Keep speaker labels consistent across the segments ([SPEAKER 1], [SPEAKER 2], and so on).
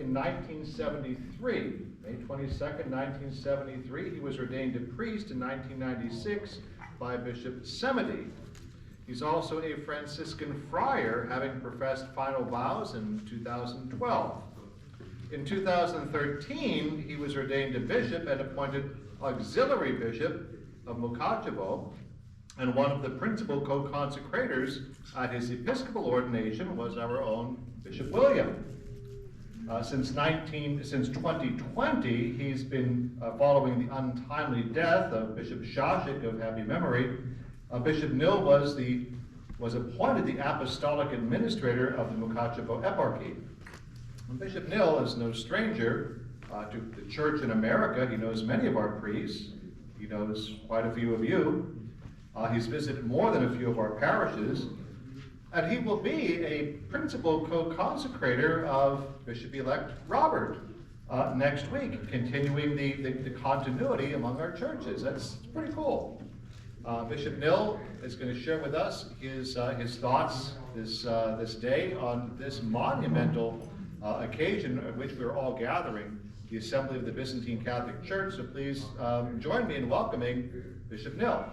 [SPEAKER 1] in 1973. May 22nd, 1973, he was ordained a priest in 1996 by Bishop Semedy. He's also a Franciscan friar, having professed final vows in 2012. In 2013, he was ordained a bishop and appointed auxiliary bishop of Mukachevo, and one of the principal co-consecrators at his episcopal ordination was our own Bishop William. Since 2020, he's been following the untimely death of Bishop Shashik of happy memory. Bishop Nil was appointed the apostolic administrator of the Mukachevo eparchy. And Bishop Nil is no stranger to the church in America. He knows many of our priests. He knows quite a few of you. He's visited more than a few of our parishes. And he will be a principal co-consecrator of Bishop-elect Robert next week, continuing the continuity among our churches. That's pretty cool. Bishop Nil is going to share with us his thoughts this day on this monumental occasion at which we're all gathering, the Assembly of the Byzantine Catholic Church. So please join me in welcoming Bishop Nil.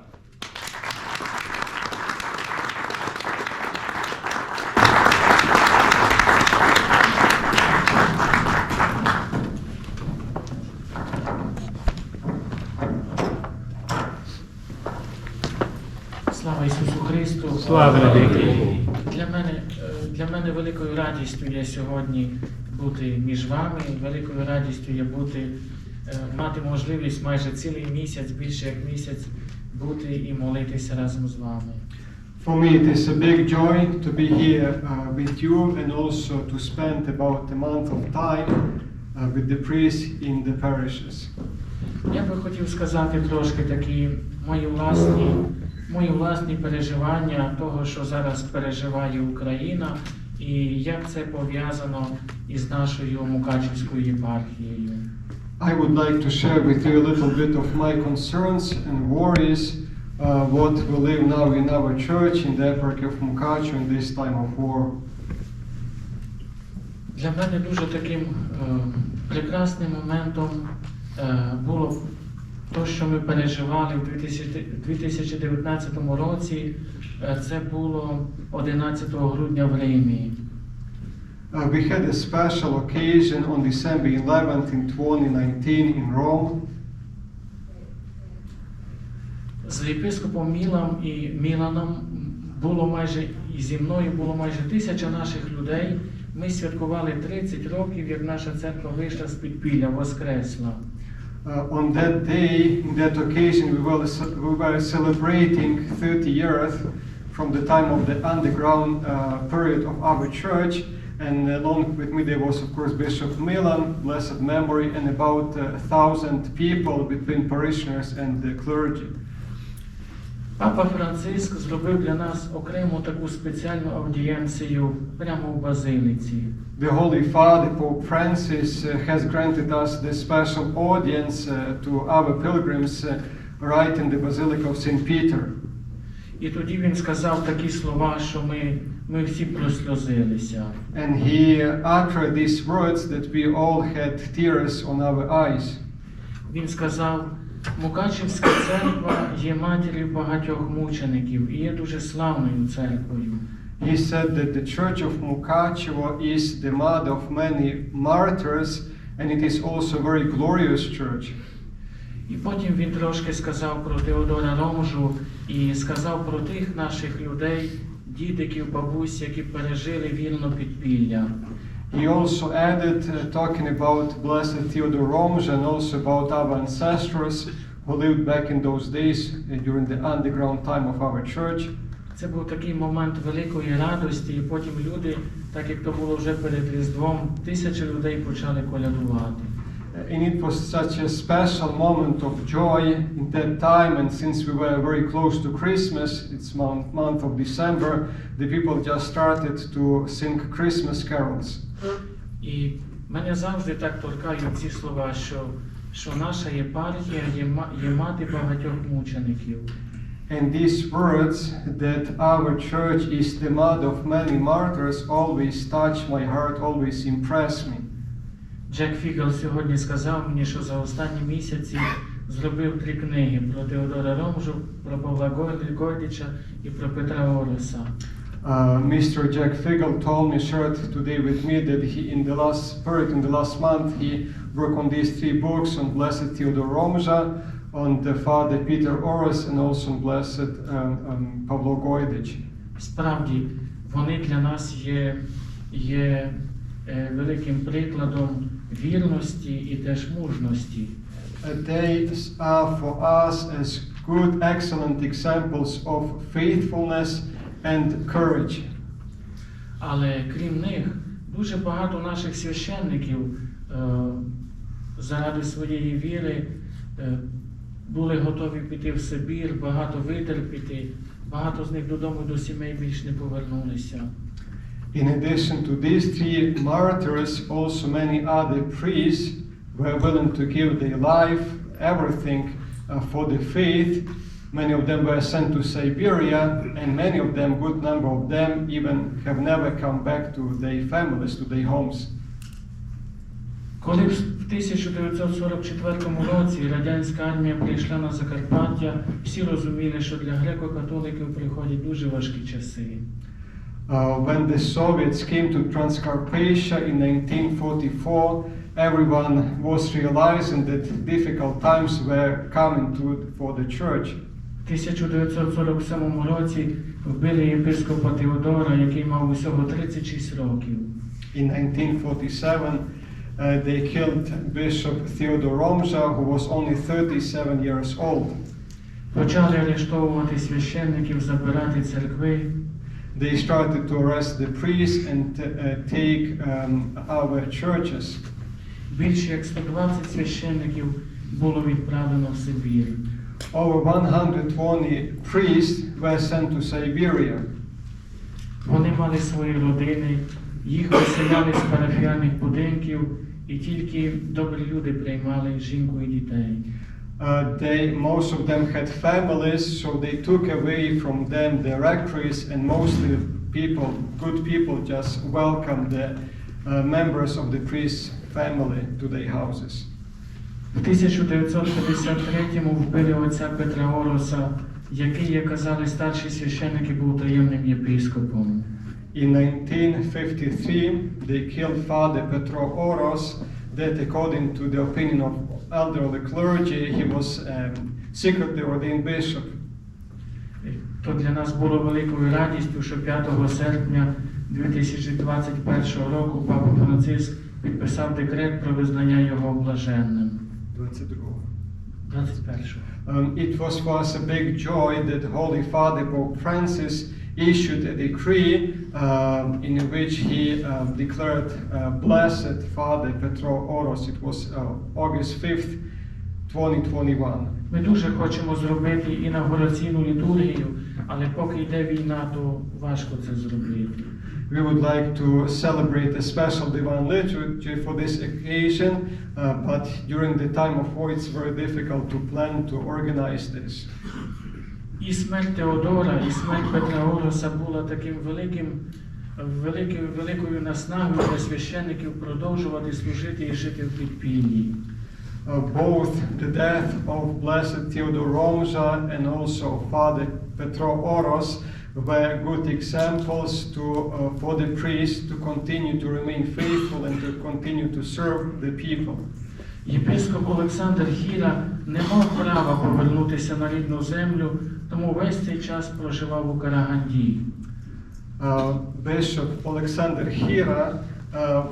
[SPEAKER 2] Слава Ісусу Христу!
[SPEAKER 3] Слава навіки!
[SPEAKER 2] Для мене великою радістю є сьогодні бути між вами, великою радістю є мати можливість майже цілий місяць, більше як місяць, бути і молитися разом з вами.
[SPEAKER 3] For me it is a big joy to be here with you and also to spend about a month of time with the priests in the parishes.
[SPEAKER 2] Я би хотів сказати трошки такі мої власні переживання того, що зараз переживає Україна, і як це пов'язано із нашою Мукачевською єпархією.
[SPEAKER 3] I would like to share with you a little bit of my concerns and worries what we live now in our church in the eparchy of Mukachevo in this time of war.
[SPEAKER 2] Для мене дуже таким прекрасним моментом було те, що ми переживали в 2019 році. Це було 11 грудня в Римі.
[SPEAKER 3] We had a special occasion on December 11th in 2019 in Rome.
[SPEAKER 2] З єпископом Міланом і зі мною було майже 1000 наших людей. Ми святкували 30 років, як наша церква вийшла з підпілля, воскресла.
[SPEAKER 3] On that day, in that occasion, we were celebrating 30 years from the time of the underground period of our church, and along with me there was of course Bishop Milan, blessed memory, and about 1,000 people between parishioners and the clergy.
[SPEAKER 2] Папа Франциск зробив для нас окрему таку спеціальну аудієнцію прямо в базилиці.
[SPEAKER 3] The Holy Father, Pope Francis, has granted us the special audience to our pilgrims right in the Basilica of St. Peter.
[SPEAKER 2] І тоді він сказав такі слова, що ми всі просльозилися.
[SPEAKER 3] And he uttered these words that we all had tears on our eyes.
[SPEAKER 2] Він сказав: Мукачевська церква є матір'ю багатьох мучеників і є дуже славною церквою.
[SPEAKER 3] He said that the church of Mukachevo is the mother of many martyrs, and it is also a very glorious church.
[SPEAKER 2] І потім він трошки сказав про Теодора Ромжу і сказав про тих наших людей, дідиків, бабусь, які пережили вільно підпілля.
[SPEAKER 3] He also added, talking about Blessed Theodore Romge and also about our ancestors who lived back in those days during the underground time of our church.
[SPEAKER 2] Це був такий момент великої радості, і потім люди, так як то було вже перед Різдвом, 1000 людей почали колядувати.
[SPEAKER 3] And it was such a special moment of joy in that time, and since we were very close to Christmas, it's month of December, the people just started to sing Christmas carols.
[SPEAKER 2] І мене завжди так торкають ці слова, що наша єпархія є мати багатьох мучеників.
[SPEAKER 3] And these words that our church is the mother of many martyrs always touch my heart, always impress me.
[SPEAKER 2] Джек Фігел сьогодні сказав мені, що за останні місяці зробив 3 книги про Теодора Ромжу, про Павла Гойдича і про Петра Ороса.
[SPEAKER 3] Mr. Jack Figel told me, shared today with me, that he, in the last month, he worked on these 3 books on Blessed Theodore Romja, on the Father Peter Oros, and also on Blessed Pavlo Gojdich.
[SPEAKER 2] Справді, вони для нас є великим прикладом вірності і теж мужності.
[SPEAKER 3] They are for us as good, excellent examples of faithfulness and courage.
[SPEAKER 2] Але крім них, дуже багато наших священників заради своєї віри були готові піти в Сибір, багато витерпіти, багато з них додому до сімей більш не повернулися.
[SPEAKER 3] In addition to these 3 martyrs, also many other priests were willing to give their life, everything for the faith. Many of them were sent to Siberia, and many of them, good number of them, even have never come back to their families, to their homes.
[SPEAKER 2] Коли в 1944 році радянська армія прийшла на Закарпаття, всі розуміли, що для греко-католиків приходять дуже важкі часи.
[SPEAKER 3] When the Soviets came to Transcarpathia in 1944, everyone was realizing that difficult times were coming for the church.
[SPEAKER 2] В 1947 році вбили єпископа Теодора, який мав усього 36 років.
[SPEAKER 3] In 1947, they killed Bishop Theodore Romja, who was only 37 years old.
[SPEAKER 2] Почали арештовувати священників, забирати церкви.
[SPEAKER 3] They started to arrest the priests and take our churches.
[SPEAKER 2] Більше як 120 священників було відправлено в Сибір.
[SPEAKER 3] Over 120 priests were sent to Siberia.
[SPEAKER 2] Вони мали свої родини, їх виселяли з парафіальних будинків, і тільки добрі люди приймали жінку і дітей.
[SPEAKER 3] Most of them had families, so they took away from them their rectories, and mostly good people just welcomed the members of the priest's family to their houses.
[SPEAKER 2] В 1953-му вбили отця Петра Ороса, який, як казали старші священники, був таємним єпископом.
[SPEAKER 3] In 1953, they killed Father Petro Oros, that according to the opinion of elderly clergy, he was secretly ordained bishop.
[SPEAKER 2] То для нас було великою радістю, що 5 серпня 2021 року Папа Франциск підписав декрет про визнання його блаженним. 21.
[SPEAKER 3] It was for us a big joy that Holy Father Pope Francis issued a decree in which he declared Blessed Father Petro Oros. It was August 5th, 2021.
[SPEAKER 2] Ми дуже хочемо зробити інаугураційну літургію, але поки йде війна, то важко це зробити.
[SPEAKER 3] We would like to celebrate a special divine liturgy for this occasion, but during the time of war it's very difficult to plan to organize this.
[SPEAKER 2] І смерть Теодора, і смерть Петра Ороса була таким великою наснагою для священників продовжувати служити і жити в підпіллі.
[SPEAKER 3] Both the death of Blessed Theodore Romja and also Father Petro Oros were good examples for the priests to continue to remain faithful and to continue to serve the people.
[SPEAKER 2] Єпископ Олександр Хіра не мав права повернутися на рідну землю, тому весь цей час проживав у Караганді.
[SPEAKER 3] Bishop Alexander Hira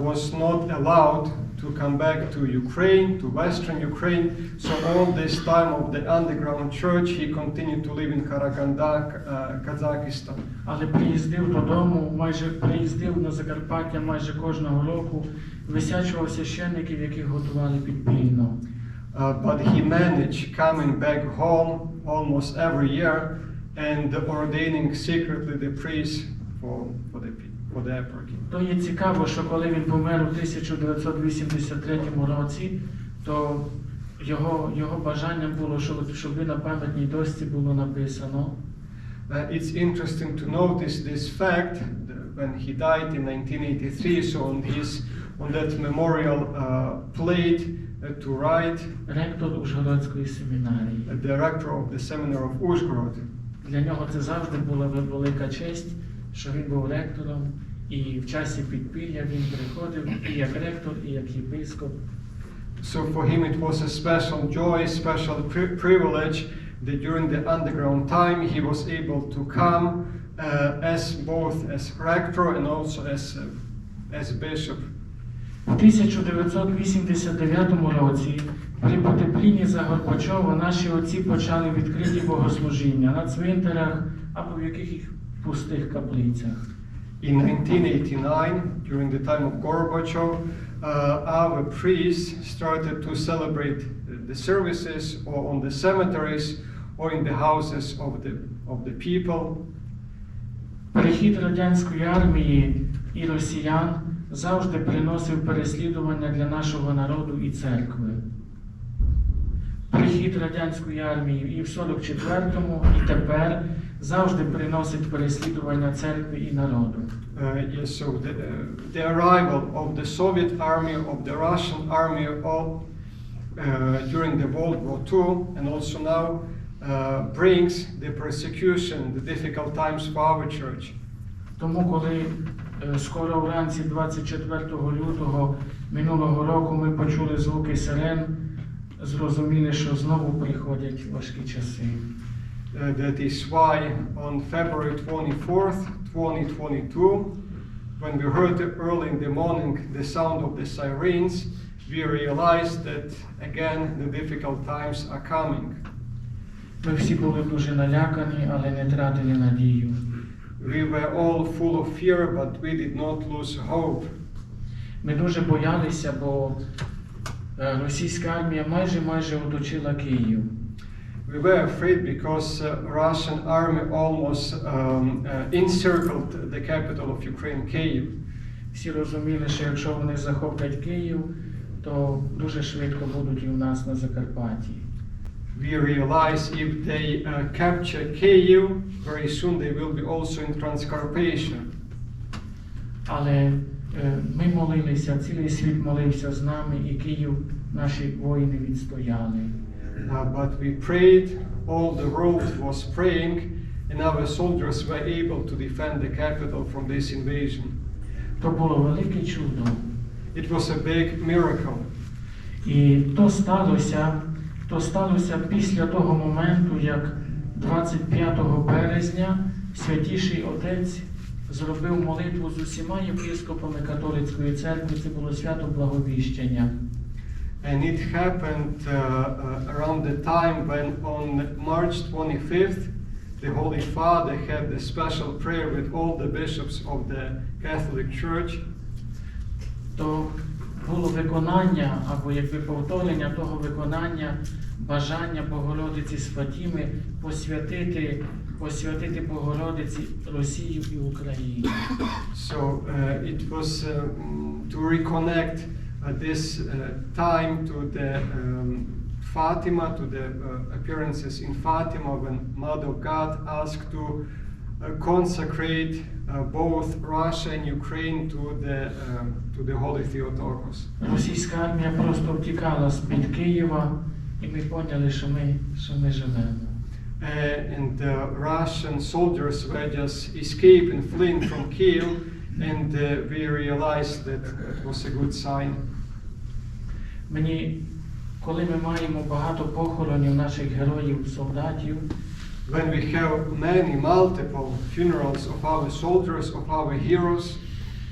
[SPEAKER 3] was not allowed to come back to Ukraine, to Western Ukraine, so all this time of the underground church he continued to live in Karaganda, Kazakhstan.
[SPEAKER 2] Але приїздив додому, приїздив на Закарпаття майже кожного року, висячував священників, яких готували підпільно.
[SPEAKER 3] But he managed coming back home almost every year and ordaining secretly the priests for the eparchy.
[SPEAKER 2] То є цікаво, що коли він помер у 1983 році, то його бажанням було, щоб на пам'ятній дошці було написано.
[SPEAKER 3] It's interesting to notice this fact when he died in 1983, so on his on that memorial plate to write
[SPEAKER 2] ректор Ужгородської семінарії.
[SPEAKER 3] the rector of the seminary of Uzhgorod.
[SPEAKER 2] Для нього це завжди була велика честь, що він був ректором, і в часі підпілля він приходив і як ректор, і як єпископ.
[SPEAKER 3] So for him it was a special joy, special privilege that during the underground time he was able to come as both as rector and also as bishop.
[SPEAKER 2] У 1989 році при потеплінні за Горбачова наші отці почали відкриті богослужіння на цвинтарях або в якихось пустих каплицях.
[SPEAKER 3] In 1989, during the time of Gorbachev, our priests started to celebrate the services or on the cemeteries or in the houses of the people.
[SPEAKER 2] Прихід радянської армії і росіян завжди приносив переслідування для нашого народу і церкви. Прихід радянської армії і в 44-му, і тепер завжди приносить переслідування церкви і народу.
[SPEAKER 3] Yes, so the arrival of the Soviet army, of the Russian army, during the World War II, and also now brings the persecution, the difficult times for our church.
[SPEAKER 2] Тому, коли скоро вранці 24 лютого минулого року ми почули звуки сирен, зрозуміли, що знову приходять важкі часи.
[SPEAKER 3] That is why on February 24th, 2022, when we heard early in the morning the sound of the sirens, we realized that again the difficult times are coming.
[SPEAKER 2] Ми всі були дуже налякані, але не тратили надію.
[SPEAKER 3] We were all full of fear, but we did not lose hope.
[SPEAKER 2] Ми дуже боялися, бо російська армія майже оточила Київ.
[SPEAKER 3] We were afraid because Russian army almost encircled the capital of Ukraine, Kyiv.
[SPEAKER 2] Всі розуміли, що якщо вони захоплять Київ, то дуже швидко будуть і у нас на Закарпатті.
[SPEAKER 3] We realize if they capture Kyiv, very soon they will be also in Transcarpathia.
[SPEAKER 2] Але ми молилися, цілий світ молився з нами, і Київ наші воїни відстояли.
[SPEAKER 3] But we prayed, all the world was praying, and our soldiers were able to defend the capital from this invasion.
[SPEAKER 2] То було велике чудо.
[SPEAKER 3] It was a big miracle.
[SPEAKER 2] І то сталося після того моменту, як 25 березня Святіший Отець зробив молитву з усіма єпископами католицької церкви, це було свято Благовіщення.
[SPEAKER 3] And it happened around the time when on March 25th, the Holy Father had the special prayer with all the bishops of the Catholic Church.
[SPEAKER 2] То було виконання, або якби повторення того виконання бажання Богородиці з Фатіми посвятити Богородиці Росію і Україну.
[SPEAKER 3] So it was to reconnect this time to the Fatima, to the appearances in Fatima when Mother of God asked to consecrate both Russia and Ukraine to the Holy Theotokos.
[SPEAKER 2] Російська армія просто втікала з-під Києва, і ми поняли, що ми живемо.
[SPEAKER 3] And the Russian soldiers were just escaping, fleeing from Kyiv, and we realized that it was a good sign.
[SPEAKER 2] Коли ми маємо багато похоронів наших героїв, солдатів,
[SPEAKER 3] when we have multiple funerals of our soldiers, of our heroes,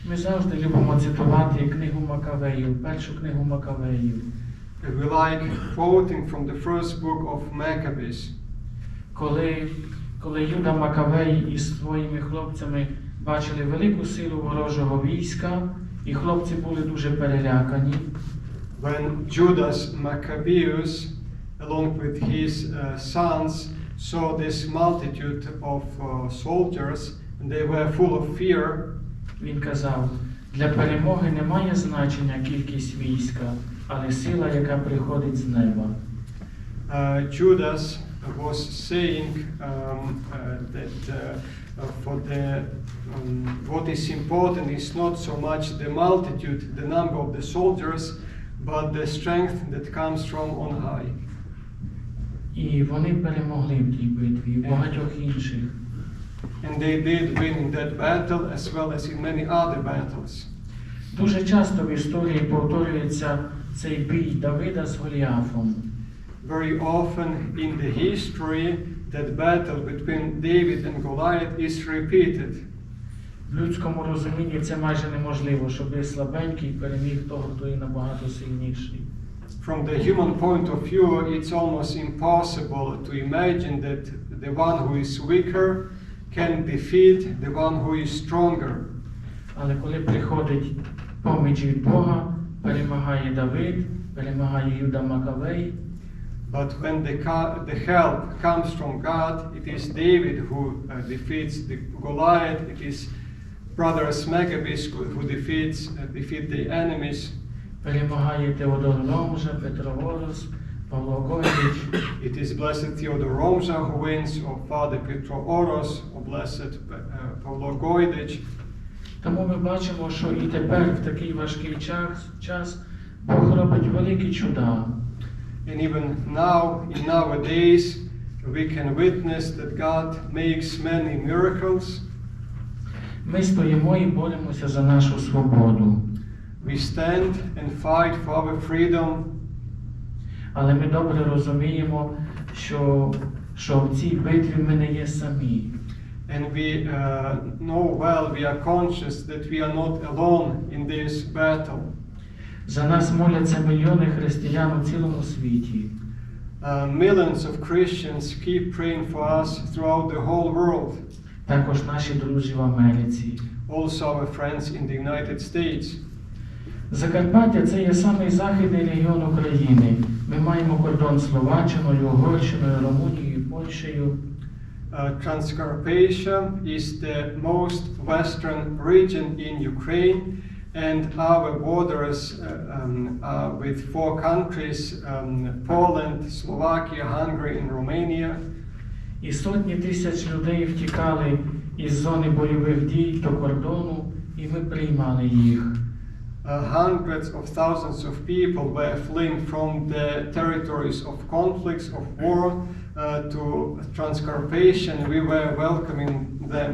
[SPEAKER 2] ми завжди любимо цитувати книгу Макавеїв, першу книгу Макавеїв.
[SPEAKER 3] We like quoting from the first book of Maccabees.
[SPEAKER 2] Коли Юда Макавей із своїми хлопцями бачили велику силу ворожого війська, і хлопці були дуже перелякані.
[SPEAKER 3] When Judas Maccabeus, along with his sons, saw this multitude of soldiers, and they were full of fear.
[SPEAKER 2] Він казав: для перемоги немає значення кількість війська, але сила, яка приходить з неба.
[SPEAKER 3] Judas was saying that what is important is not so much the multitude, the number of the soldiers, but the strength that comes from on high.
[SPEAKER 2] І вони перемогли в тій битві, і в багатьох інших.
[SPEAKER 3] And they did win in that battle as well as in many other battles.
[SPEAKER 2] Дуже часто в історії повторюється цей бій Давида з Голіафом.
[SPEAKER 3] Very often in the history, that battle between David and Goliath is repeated.
[SPEAKER 2] В людському розумінні це майже неможливо, щоб слабенький переміг того, хто є набагато сильніший.
[SPEAKER 3] From the human point of view, it's almost impossible to imagine that the one who is weaker can defeat the one who is stronger.
[SPEAKER 2] Але коли приходить поміч від Бога, перемагає Давид, перемагає Юда Макавей.
[SPEAKER 3] But when the help comes from God, it is David who defeats the Goliath. It is brothers Maccabees who defeat the enemies.
[SPEAKER 2] Перемагає Теодор Ромжа, Петро Ворос, Павло Гойдич.
[SPEAKER 3] It is blessed Theodor Romza who wins, or Father Petro Oros, or blessed Pavlo Gojdich.
[SPEAKER 2] Тому ми бачимо, що і тепер в такий важкий час Бог робить великі чуда.
[SPEAKER 3] And even now, in nowadays, we can witness that God makes many miracles.
[SPEAKER 2] Ми стоїмо і боремося за нашу свободу.
[SPEAKER 3] We stand and fight for our freedom.
[SPEAKER 2] Але ми добре розуміємо, що в цій битві ми не є самі.
[SPEAKER 3] And we know well, we are conscious that we are not alone in this battle.
[SPEAKER 2] За нас моляться мільйони християн у цілому світі.
[SPEAKER 3] Millions of Christians keep praying for us throughout the whole world.
[SPEAKER 2] Також наші друзі в Америці.
[SPEAKER 3] Also our friends in the United States.
[SPEAKER 2] Закарпаття – це є самий західний регіон України. Ми маємо кордон з Словаччиною, Угорщиною, Румунією, Польщею.
[SPEAKER 3] Transcarpathia is the most western region in Ukraine, and our borders are with 4 countries, Poland, Slovakia, Hungary and Romania.
[SPEAKER 2] І сотні тисяч людей втікали із зони бойових дій до кордону, і ми приймали їх.
[SPEAKER 3] Hundreds of thousands of people were fleeing from the territories of conflicts, of war, to Transcarpathia, and we were welcoming them.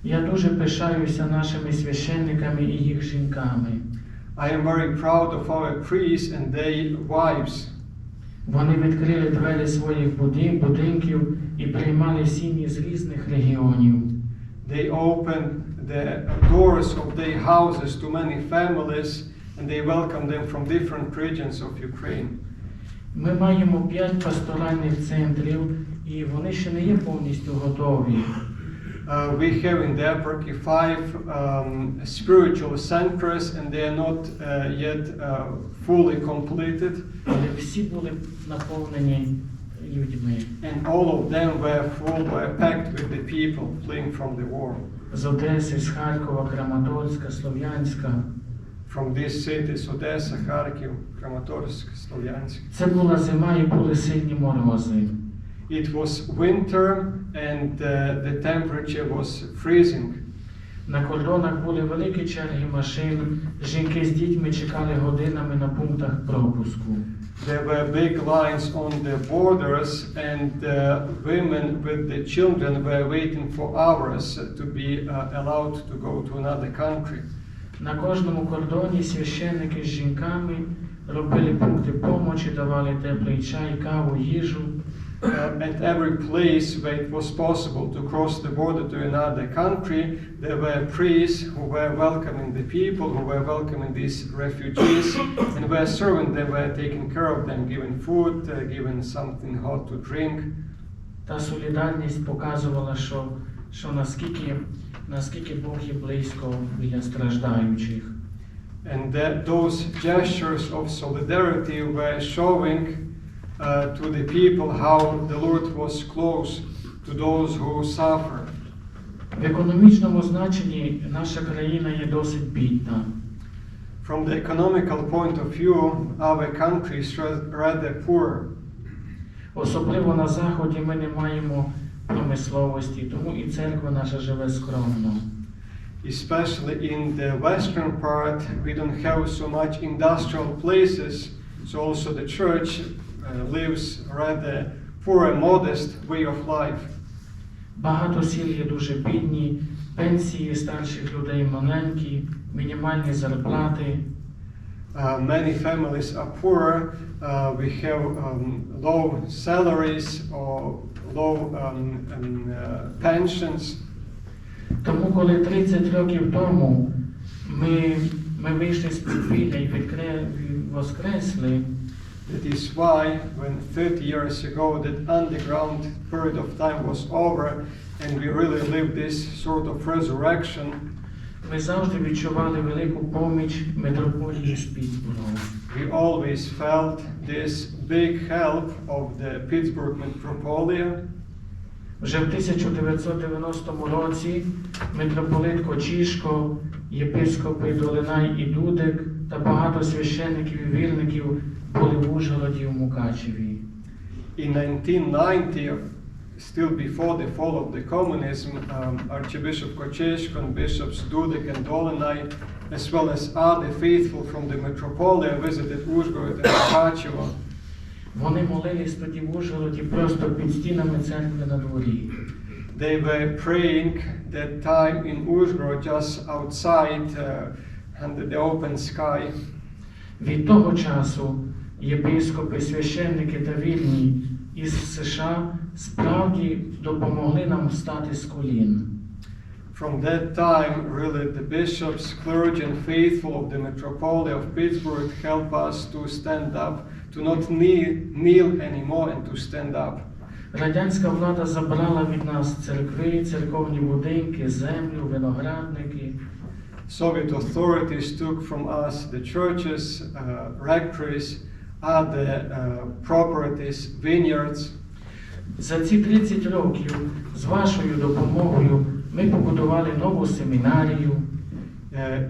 [SPEAKER 2] Я дуже пишаюся нашими священниками і їх жінками.
[SPEAKER 3] I am very proud of our priests and their wives.
[SPEAKER 2] Вони відкрили двері своїх будинків і приймали сім'ї з різних регіонів.
[SPEAKER 3] They opened the doors of their houses to many families, and they welcomed them from different regions of Ukraine.
[SPEAKER 2] Ми маємо 5 пасторальних центрів, і вони ще не є повністю готові.
[SPEAKER 3] We have in the eparchy 5 spiritual centers, and they are not yet fully completed.
[SPEAKER 2] Але всі були наповнені людьми.
[SPEAKER 3] And all of them were full, were packed with the people fleeing from the war.
[SPEAKER 2] З Одеси, з Харкова, Краматорська, Слов'янська.
[SPEAKER 3] From these cities, Odessa, Kharkiv, Kramatorsk, Slovyansk.
[SPEAKER 2] Це була зима і були сильні морози.
[SPEAKER 3] It was winter and the temperature was freezing.
[SPEAKER 2] На кордонах були великі черги машин, жінки з дітьми чекали годинами на пунктах пропуску.
[SPEAKER 3] There were big lines on the borders, and women with the children were waiting for hours to be allowed to go to another country.
[SPEAKER 2] На кожному кордоні священники з жінками робили пункти помочі, давали теплий чай, каву, їжу.
[SPEAKER 3] At every place where it was possible to cross the border to another country, there were priests who were welcoming the people, who were welcoming these refugees, and were serving them, were taking care of them, giving food, giving something hot to drink.
[SPEAKER 2] Та солідарність показувала, що наскільки Бог є близько біля страждаючих.
[SPEAKER 3] And those gestures of solidarity were showing to the people how the Lord was close to those who suffer.
[SPEAKER 2] В економічному значенні наша країна є досить бідна.
[SPEAKER 3] From the economical point of view, our country is rather poor.
[SPEAKER 2] Особливо на Заході ми не маємо промисловості, тому і церква наша живе скромно.
[SPEAKER 3] Especially in the western part, we don't have so much industrial places, so also the church lives rather poor and modest way of life.
[SPEAKER 2] Багато сіл є дуже бідні, пенсії старших людей маленькі, мінімальні зарплати.
[SPEAKER 3] Many families are poor. We have low salaries or low pensions.
[SPEAKER 2] Тому, коли 30 років тому ми вийшли з підпілля і воскресли,
[SPEAKER 3] That is why when 30 years ago that underground period of time was over and we really lived this sort of resurrection,
[SPEAKER 2] ми завжди відчували велику поміч митрополії з Пітсбургу.
[SPEAKER 3] we always felt this big help of the Pittsburgh Metropolitan.
[SPEAKER 2] Вже в 1990 році митрополит Кочішко, єпископи Долинай і Дудек та багато священників і вірників були в Ужгороді і в Мукачеві.
[SPEAKER 3] In 1990, still before the fall of the communism, Archbishop Kocheshko and Bishops Dudek and Dolinai, as well as other faithful from the Metropolitan, visited Uzhgorod and Mukachevo.
[SPEAKER 2] Вони молились тоді в Ужгороді просто під стінами церкви на дворі.
[SPEAKER 3] They were praying that time in Uzhgorod just outside under the open sky.
[SPEAKER 2] Від того часу єпископи, священники та вірні із США справді допомогли нам встати з колін.
[SPEAKER 3] From that time, really, the bishops, clergy, and faithful of the Metropolitan of Pittsburgh help us to stand up, to not kneel anymore and to stand up.
[SPEAKER 2] Радянська влада забрала від нас церкви, церковні будинки, землю, виноградники.
[SPEAKER 3] Soviet authorities took from us the churches, rectories, other properties, vineyards.
[SPEAKER 2] За ці 30 років з вашою допомогою ми побудували нову семінарію.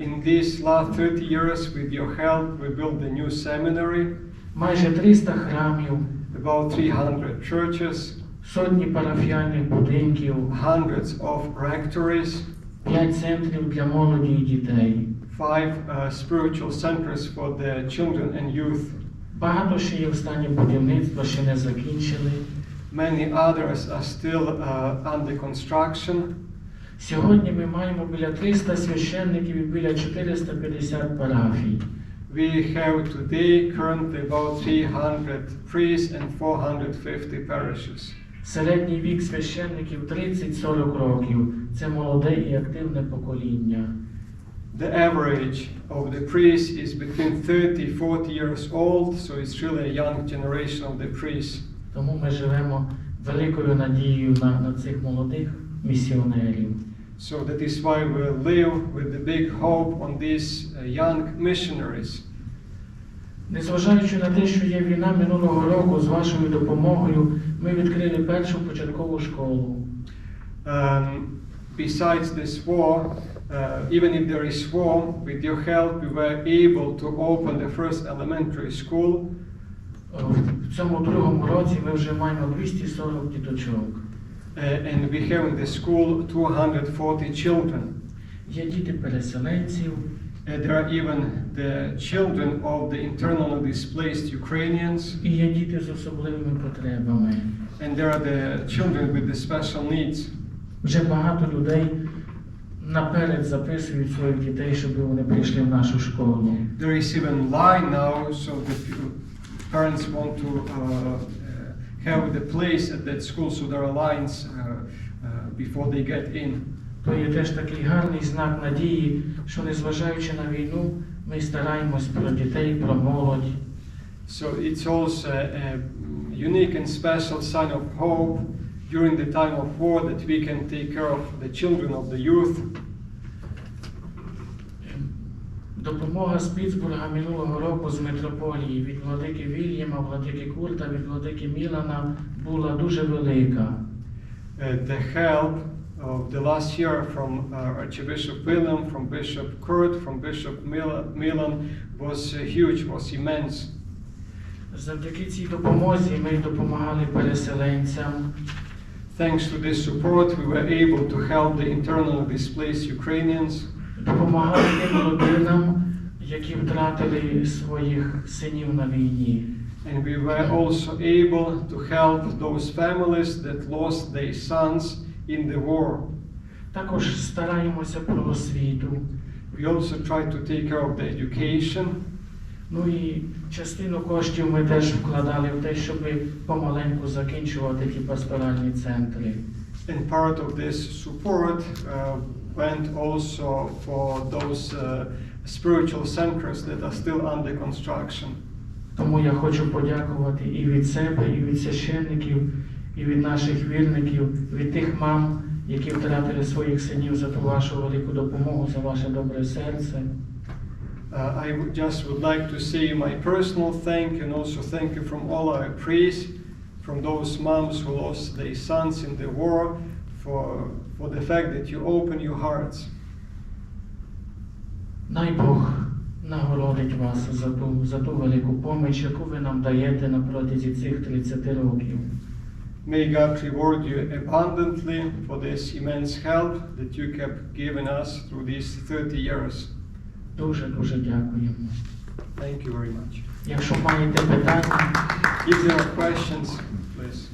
[SPEAKER 3] In these last 30 years, with your help, we built a new seminary,
[SPEAKER 2] Майже 300 храмів,
[SPEAKER 3] about 300 churches,
[SPEAKER 2] сотні парафіальних будинків,
[SPEAKER 3] hundreds of rectories,
[SPEAKER 2] 5 центрів для молоді і дітей.
[SPEAKER 3] 5 spiritual centers for the children and youth.
[SPEAKER 2] Багато ще є в стані будівництва, ще не закінчили.
[SPEAKER 3] Many others are still under construction.
[SPEAKER 2] Сьогодні ми маємо біля 300 священників і біля 450 парафій.
[SPEAKER 3] We have today currently about 300 priests and 450 parishes.
[SPEAKER 2] Середній вік священників 30-40 років. Це молоде і активне покоління.
[SPEAKER 3] The average of the priests is between 30-40 years old, so it's really a young generation of the priests.
[SPEAKER 2] Тому ми живемо великою надією на цих молодих місіонерів.
[SPEAKER 3] So that is why we live with the big hope on these young missionaries.
[SPEAKER 2] Незважаючи на те, що є війна, минулого року з вашою допомогою ми відкрили першу початкову школу.
[SPEAKER 3] Besides this war, even if there is war, with your help we were able to open the first elementary school.
[SPEAKER 2] В цьому другому році ми вже маємо 240 діточок.
[SPEAKER 3] And we have in the school 240 children.
[SPEAKER 2] Є діти переселенців.
[SPEAKER 3] There are even the children of the internally displaced Ukrainians.
[SPEAKER 2] І є діти з особливими потребами.
[SPEAKER 3] And there are the children with the special needs.
[SPEAKER 2] Вже багато людей наперед записують своїх дітей, щоб вони прийшли в нашу школу.
[SPEAKER 3] There is even line now, so that parents want to have the place at that school, so there are lines before they get in.
[SPEAKER 2] То є теж такий гарний знак надії, що незважаючи на війну, ми стараємось про дітей, про молодь.
[SPEAKER 3] So it's also a unique and special sign of hope during the time of war that we can take care of the children of the youth.
[SPEAKER 2] Допомога з Пітсбурга минулого року з митрополії від владики Вільяма, владики Курта, від владики Мілана була дуже велика.
[SPEAKER 3] The help of the last year from Archbishop William, from Bishop Kurt, from Bishop Milan was huge, was immense.
[SPEAKER 2] Завдяки цій допомозі ми допомагали переселенцям.
[SPEAKER 3] thanks to this support, we were able to help the internally displaced Ukrainians.
[SPEAKER 2] Допомагали тим родинам, які втратили своїх синів на війні.
[SPEAKER 3] And we were also able to help those families that lost their sons in the war.
[SPEAKER 2] Також стараємося про освіту.
[SPEAKER 3] We also try to take care of the education.
[SPEAKER 2] Ну і частину коштів ми теж вкладали в те, щоб помаленьку закінчувати ті пасторальні центри.
[SPEAKER 3] And part of this support went also for those spiritual centers that are still under construction.
[SPEAKER 2] Тому я хочу подякувати і від себе, і від священників, і від наших вірників, від тих мам, які втратили своїх синів, за ту вашу велику допомогу, за ваше добре серце.
[SPEAKER 3] I just would like to say my personal thank you and also thank you from all our priests, from those moms who lost their sons in the war, for the fact that you open your hearts.
[SPEAKER 2] Най Бог нагородить вас за ту велику поміч, яку ви нам даєте на протязі цих 30 років.
[SPEAKER 3] May God reward you abundantly for this immense help that you kept giving us through these 30 years.
[SPEAKER 2] Дуже дякуємо.
[SPEAKER 3] Thank you very much.
[SPEAKER 2] Якщо маєте питання,
[SPEAKER 3] If there are questions, please.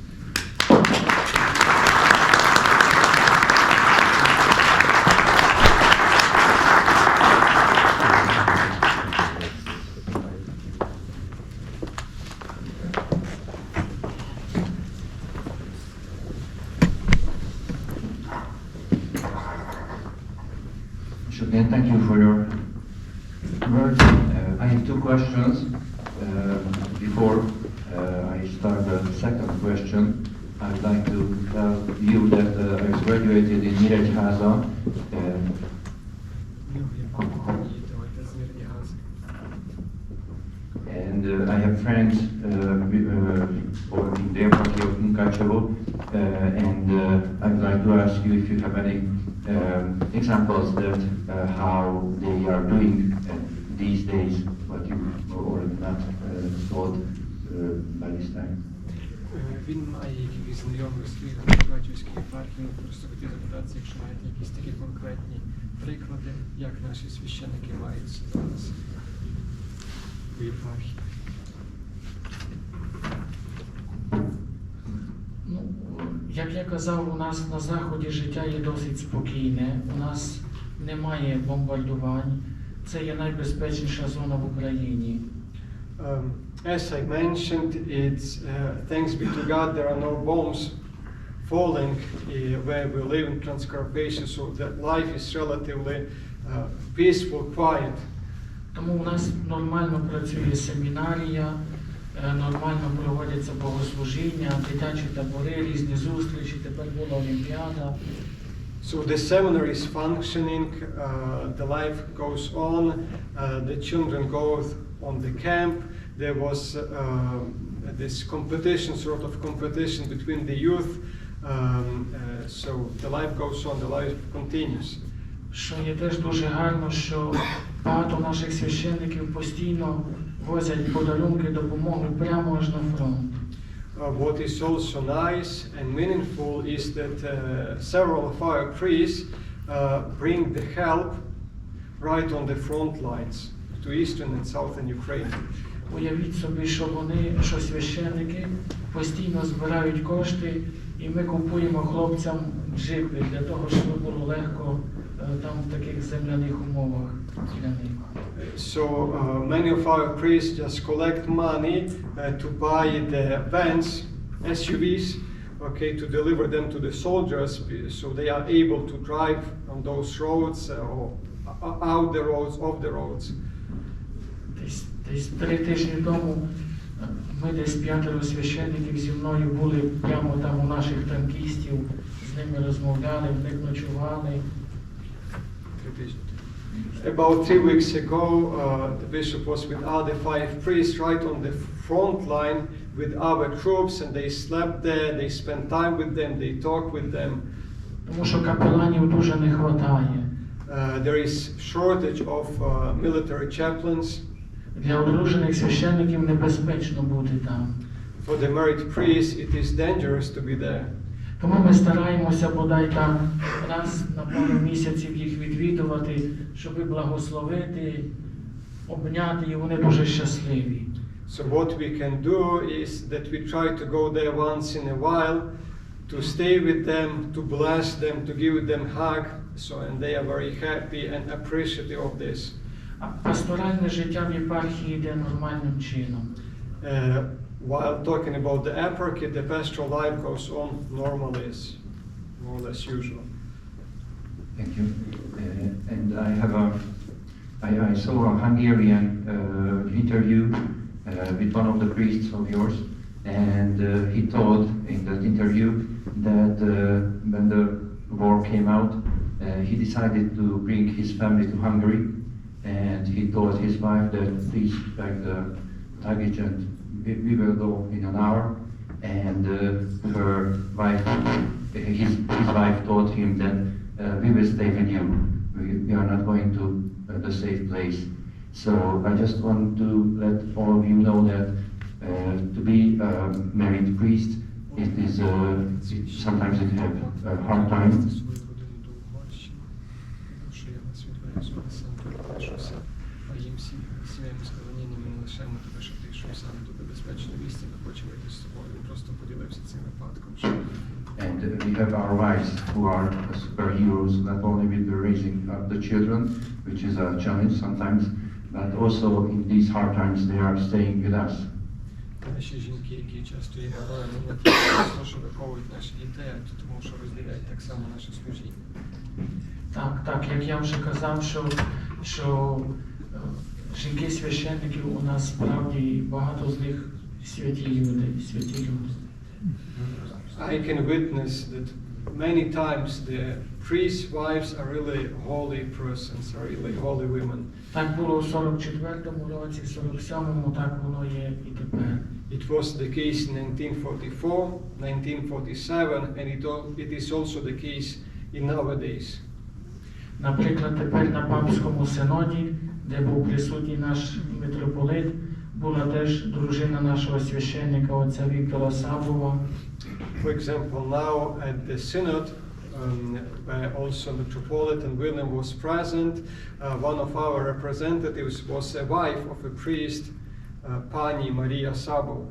[SPEAKER 4] Again, thank you for your words. I have two questions. Before I start the second question, I'd like to tell you that I was graduated in Nyíregyháza. And I have friends over in the eparchy of Mukachevo, and I'd like to ask you if you have any examples that how they are doing these days, what you already not thought by this time.
[SPEAKER 5] Він має якісь знайомих своїх батьківських єпархій, просто хотів запитатися, якщо маєте якісь такі конкретні приклади, як наші священники мають зараз у єпархії.
[SPEAKER 2] ну, як я казав, у нас на Заході життя є досить спокійне, у нас немає бомбардувань, це є найбезпечніша зона в Україні.
[SPEAKER 3] As I mentioned, it's thanks be to God there are no bombs falling where we live in Transcarpathia, so that life is relatively peaceful, quiet.
[SPEAKER 2] Тому у нас нормально працює семінарія, нормально проводяться богослужіння, дитячі табори, різні зустрічі, тепер була Олімпіада.
[SPEAKER 3] So the seminary is functioning, the life goes on, the children go on the camp. There was this competition, sort of competition between the youth, so the life goes on, the life continues.
[SPEAKER 2] Що є теж дуже гарно, що багато наших священників постійно возять подарунки, допомогу прямо аж на фронт.
[SPEAKER 3] What is also nice and meaningful is that several of our priests bring the help right on the front lines to eastern and southern Ukraine.
[SPEAKER 2] Уявіть собі, що священники постійно збирають кошти, і ми купуємо хлопцям джипи для того, щоб було легко там в таких земляних умовах для них.
[SPEAKER 3] So many of our priests just collect money to buy the vans, SUVs, okay, to deliver them to the soldiers, so they are able to drive on those roads or out the roads, off the roads.
[SPEAKER 2] Десь 3 тижні тому ми десь 5 священників зі мною були прямо там у наших танкістів, з ними розмовляли, в них ночували.
[SPEAKER 3] About 3 weeks ago, the bishop was with other 5 priests right on the front line with our troops, and they slept there, they spent time with them, they talked with them.
[SPEAKER 2] Тому що капеланів дуже не вистачає.
[SPEAKER 3] There is shortage of military chaplains.
[SPEAKER 2] Для одружених священників небезпечно бути там.
[SPEAKER 3] For the married priests, it is dangerous to be there.
[SPEAKER 2] Тому ми стараємося бодай так раз на пару місяців їх відвідувати, щоб благословити, обняти, і вони дуже щасливі.
[SPEAKER 3] So what we can do is that we try to go there once in a while, to stay with them, to bless them, to give them a hug, so and they are very happy and appreciative of this.
[SPEAKER 2] А пасторальне життя в єпархії йде нормальним чином.
[SPEAKER 3] While talking about the eparchy, the pastoral life goes on normally, more or less usual.
[SPEAKER 4] Thank you. And I saw a Hungarian interview with one of the priests of yours, and he told in that interview that when the war came out, he decided to bring his family to Hungary, and he told his wife that please pack the luggage and we will go in an hour. And his wife told him that we will stay with you. We are not going to the safe place. So I just want to let all of you know that to be a married priest, sometimes it have a hard time. And we have our wives who are superheroes, not only with the raising of the children, which is a challenge sometimes, but also in these hard times they are staying with us.
[SPEAKER 5] Наші жінки, які часто є героями, не тільки що виховують наших дітей, а тому що розділяють так само наше служіння.
[SPEAKER 2] Так, як я вже казав, що жінки-священників у нас справді багато з них святі люди.
[SPEAKER 3] I can witness that many times the priests' wives are really holy persons, are really holy women.
[SPEAKER 2] Так було в 44-му році, в 47-му, так воно є і тепер.
[SPEAKER 3] It was the case in 1944, 1947, and it is also the case in nowadays.
[SPEAKER 2] Наприклад, тепер на Папському синоді, де був присутній наш митрополит, була теж дружина нашого священника, отця Віктора Сабова.
[SPEAKER 3] For example, now at the synod, where also Metropolitan William was present, one of our representatives was a wife of a priest, Pani Maria Sabo.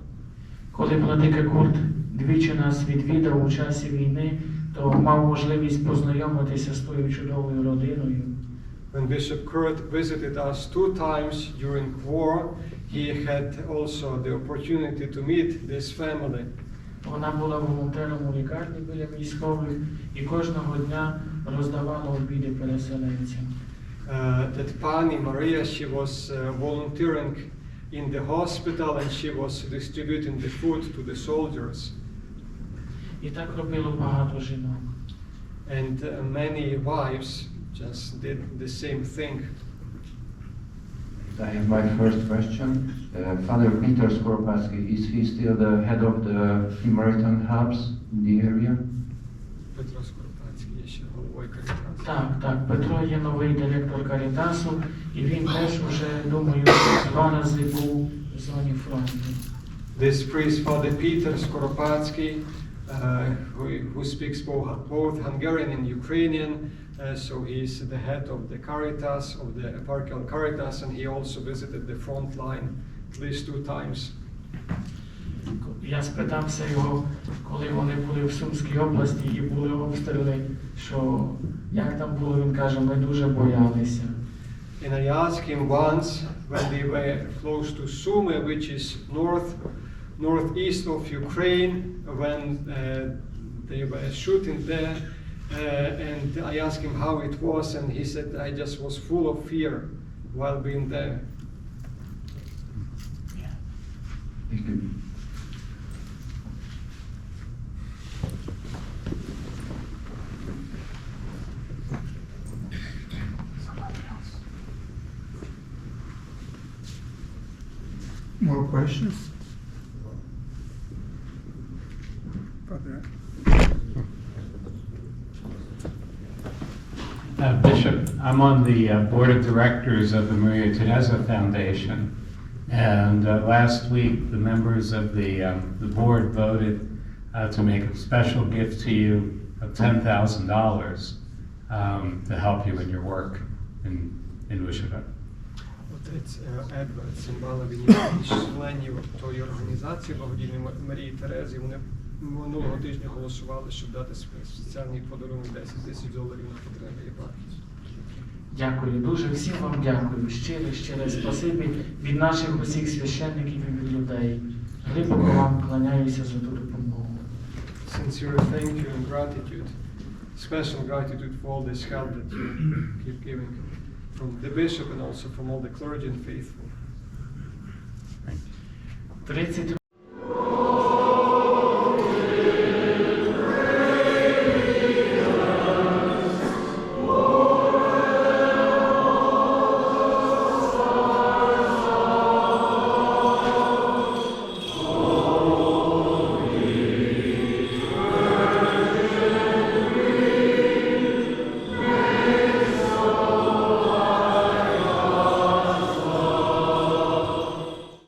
[SPEAKER 2] Коли владика Курт двічі нас відвідав у часі війни, то мав можливість познайомитися з тою чудовою родиною.
[SPEAKER 3] When Bishop Kurt visited us 2 times during war, he had also the opportunity to meet this family.
[SPEAKER 2] Вона була волонтером у лікарні біля військових і кожного дня роздавала обіди переселенцям.
[SPEAKER 3] That Pani Maria, she was volunteering in the hospital and she was distributing the food to the soldiers.
[SPEAKER 2] І так робило багато жінок.
[SPEAKER 3] And many wives just did the same thing.
[SPEAKER 4] I have my first question. Father Peter Skoropadsky, is he still the head of the Samaritan hubs in the area?
[SPEAKER 5] Петро Скоропадський є ще головою Карітасу.
[SPEAKER 2] Так, Петро є новий директор Карітасу, і він теж уже, думаю, 2 рази був в зоні фронту.
[SPEAKER 3] This priest, Father Peter Skoropadsky, who speaks both Hungarian and Ukrainian, so he's the head of the Caritas, of the eparchial Caritas, and he also visited the front line at least 2 times.
[SPEAKER 2] Я спитався його, коли вони були в Сумській області і були обстріли, що як там було, він каже, ми дуже боялися.
[SPEAKER 3] And I asked him once, when they were close to Sumy, which is northeast of Ukraine, when they were shooting there, and I asked him how it was, and he said, I just was full of fear while being there.
[SPEAKER 4] Thank you.
[SPEAKER 6] More questions? Father.
[SPEAKER 7] Bishop, I'm on the board of directors of the Maria Teresa Foundation, and last week the members of the board voted to make a special gift to you of $10,000 to help you in your work in Luschak.
[SPEAKER 5] Отець Едвард Цимбала, він є із членів тої організації благодійної Марії Терези. Вони минулого тижня голосували, щоб дати спеціальний подарунок $10,000 на потреби єпархії.
[SPEAKER 2] Дякую дуже, всім вам дякую. Щире спасибі від наших усіх священників і від людей. Глибоко вам кланяюся за ту допомогу.
[SPEAKER 3] Sincere thank you and gratitude, special gratitude for all this help that you keep giving from the bishop and also from all the clergy and faithful.
[SPEAKER 2] 30